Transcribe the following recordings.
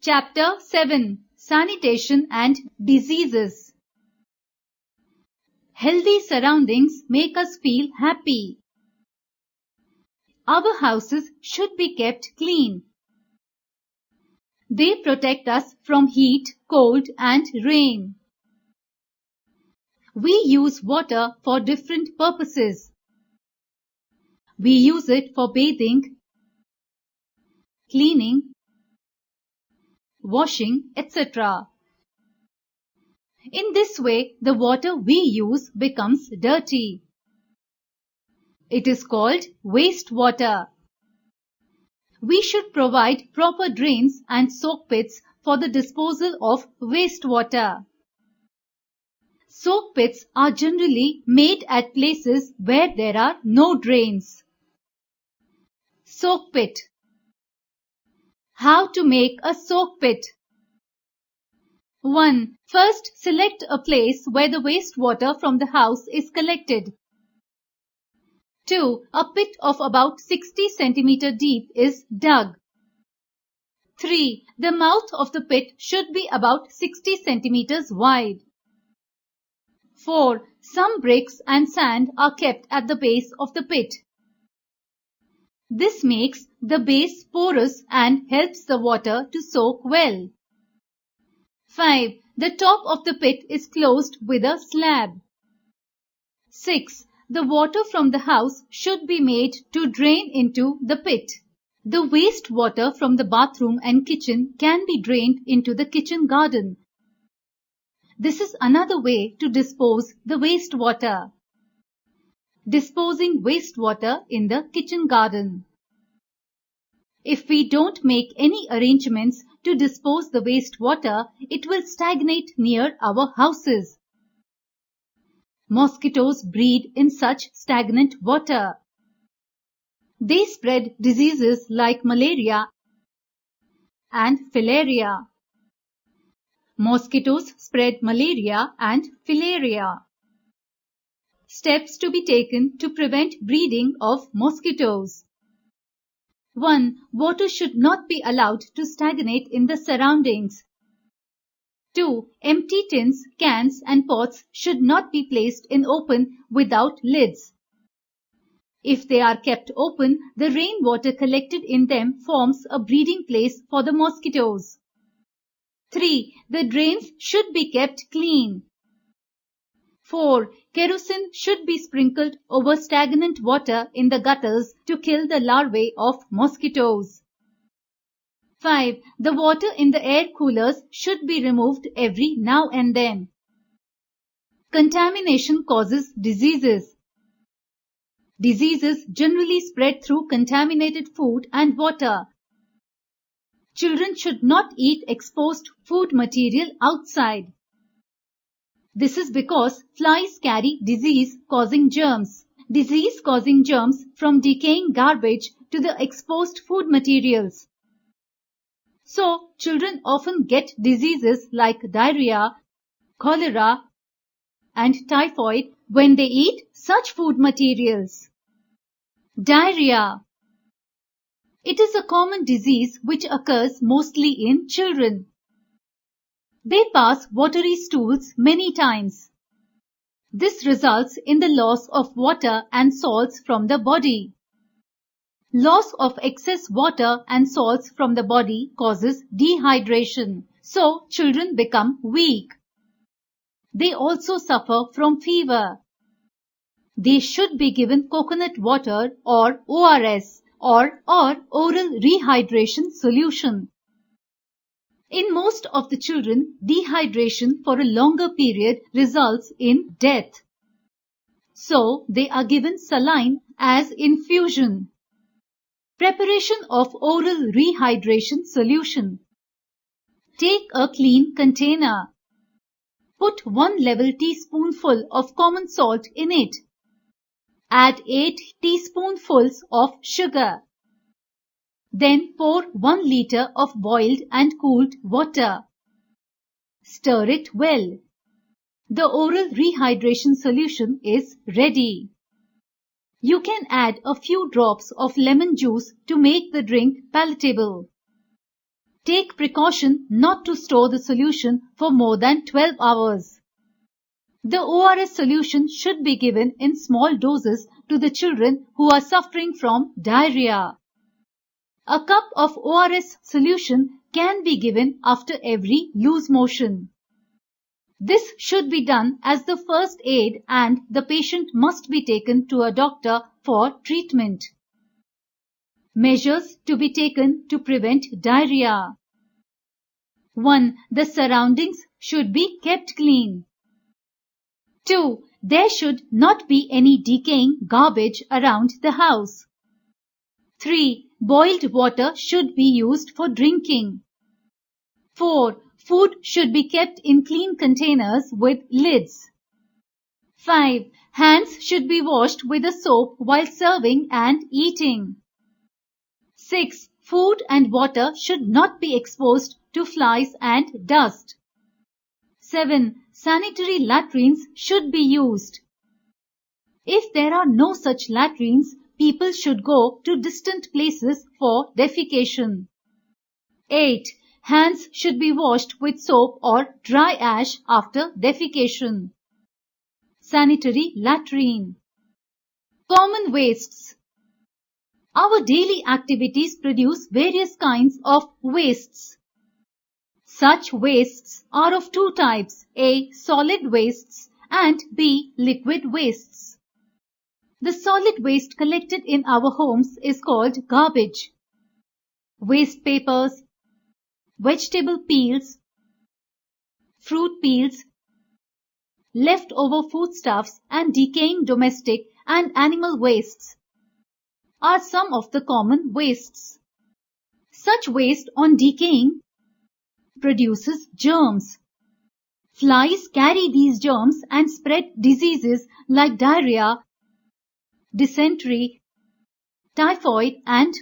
Chapter 7 Sanitation and Diseases. Healthy surroundings make us feel happy. Our houses should be kept clean. They protect us from heat, cold, and rain. We use water for different purposes. We use it for bathing, cleaning, washing, etc. In this way, the water we use becomes dirty. It is called wastewater. We should provide proper drains and soak pits for the disposal of wastewater. Soak pits are generally made at places where there are no drains. Soak pit. How to make a soak pit? 1. First, select a place where the wastewater from the house is collected. 2. A pit of about 60 cm deep is dug. 3. The mouth of the pit should be about 60 cm wide. 4. Some bricks and sand are kept at the base of the pit. This makes the base porous and helps the water to soak well. 5. The top of the pit is closed with a slab. 6. The water from the house should be made to drain into the pit. The wastewater from the bathroom and kitchen can be drained into the kitchen garden. This is another way to dispose the wastewater. Disposing wastewater in the kitchen garden. If we don't make any arrangements to dispose the wastewater, it will stagnate near our houses. Mosquitoes breed in such stagnant water. They spread diseases like malaria and filaria. Mosquitoes spread malaria and filaria. Steps to be taken to prevent breeding of mosquitoes. 1. Water should not be allowed to stagnate in the surroundings. 2. Empty tins, cans and pots should not be placed in open without lids. If they are kept open, the rainwater collected in them forms a breeding place for the mosquitoes. 3. The drains should be kept clean. 4. Kerosene should be sprinkled over stagnant water in the gutters to kill the larvae of mosquitoes. 5. The water in the air coolers should be removed every now and then. Contamination causes diseases. Diseases generally spread through contaminated food and water. Children should not eat exposed food material outside. This is because flies carry disease-causing germs. Disease-causing germs from decaying garbage to the exposed food materials. So, children often get diseases like diarrhea, cholera, and typhoid when they eat such food materials. Diarrhea. It is a common disease which occurs mostly in children. They pass watery stools many times. This results in the loss of water and salts from the body. Loss of excess water and salts from the body causes dehydration, so children become weak. They also suffer from fever. They should be given coconut water or ORS or oral rehydration solution. In most of the children, dehydration for a longer period results in death. So, they are given saline as infusion. Preparation of oral rehydration solution. Take a clean container. Put 1 level teaspoonful of common salt in it. Add 8 teaspoonfuls of sugar. Then pour 1 liter of boiled and cooled water. Stir it well. The oral rehydration solution is ready. You can add a few drops of lemon juice to make the drink palatable. Take precaution not to store the solution for more than 12 hours. The ORS solution should be given in small doses to the children who are suffering from diarrhea. A cup of ORS solution can be given after every loose motion. This should be done as the first aid and the patient must be taken to a doctor for treatment. Measures to be taken to prevent diarrhea. 1. The surroundings should be kept clean. 2. There should not be any decaying garbage around the house. 3. Boiled water should be used for drinking. 4. Food should be kept in clean containers with lids. 5. Hands should be washed with a soap while serving and eating. 6. Food and water should not be exposed to flies and dust. 7. Sanitary latrines should be used. If there are no such latrines, people should go to distant places for defecation. 8. Hands should be washed with soap or dry ash after defecation. Sanitary latrine. Common wastes. Our daily activities produce various kinds of wastes. Such wastes are of two types, A. Solid wastes and B. Liquid wastes. The solid waste collected in our homes is called garbage. Waste papers, vegetable peels, fruit peels, leftover foodstuffs and decaying domestic and animal wastes are some of the common wastes. Such waste on decaying produces germs. Flies carry these germs and spread diseases like diarrhea, dysentery, typhoid and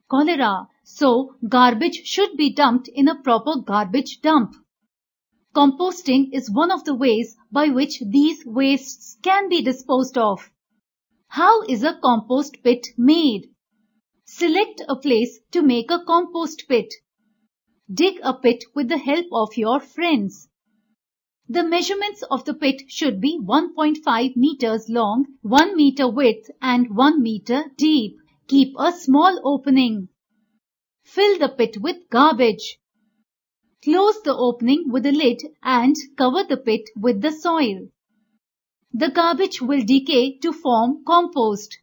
cholera. So, garbage should be dumped in a proper garbage dump. Composting is one of the ways by which these wastes can be disposed of. How is a compost pit made? Select a place to make a compost pit. Dig a pit with the help of your friends. The measurements of the pit should be 1.5 meters long, 1 meter width and 1 meter deep. Keep a small opening. Fill the pit with garbage. Close the opening with a lid and cover the pit with the soil. The garbage will decay to form compost.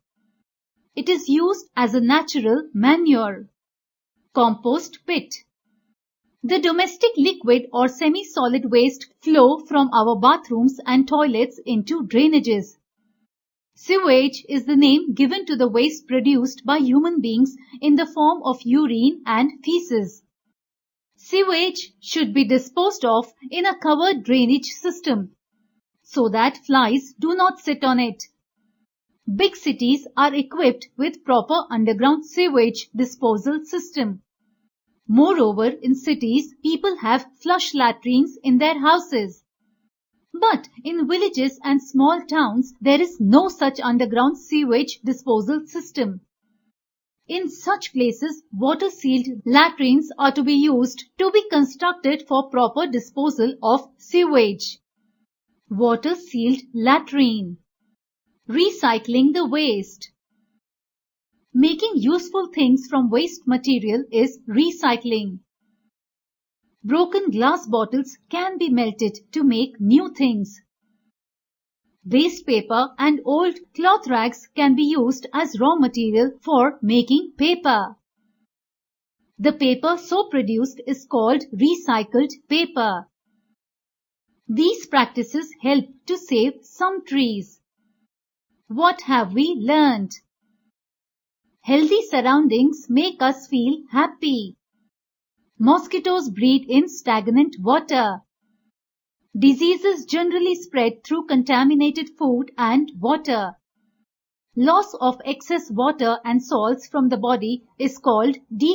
It is used as a natural manure. Compost pit. The domestic liquid or semi-solid waste flow from our bathrooms and toilets into drainages. Sewage is the name given to the waste produced by human beings in the form of urine and feces. Sewage should be disposed of in a covered drainage system so that flies do not sit on it. Big cities are equipped with proper underground sewage disposal system. Moreover, in cities, people have flush latrines in their houses. But in villages and small towns, there is no such underground sewage disposal system. In such places, water-sealed latrines are to be used to be constructed for proper disposal of sewage. Water-sealed latrine. Recycling the waste. Making useful things from waste material is recycling. Broken glass bottles can be melted to make new things. Waste paper and old cloth rags can be used as raw material for making paper. The paper so produced is called recycled paper. These practices help to save some trees. What have we learned? Healthy surroundings make us feel happy. Mosquitoes breed in stagnant water. Diseases generally spread through contaminated food and water. Loss of excess water and salts from the body is called dehydration.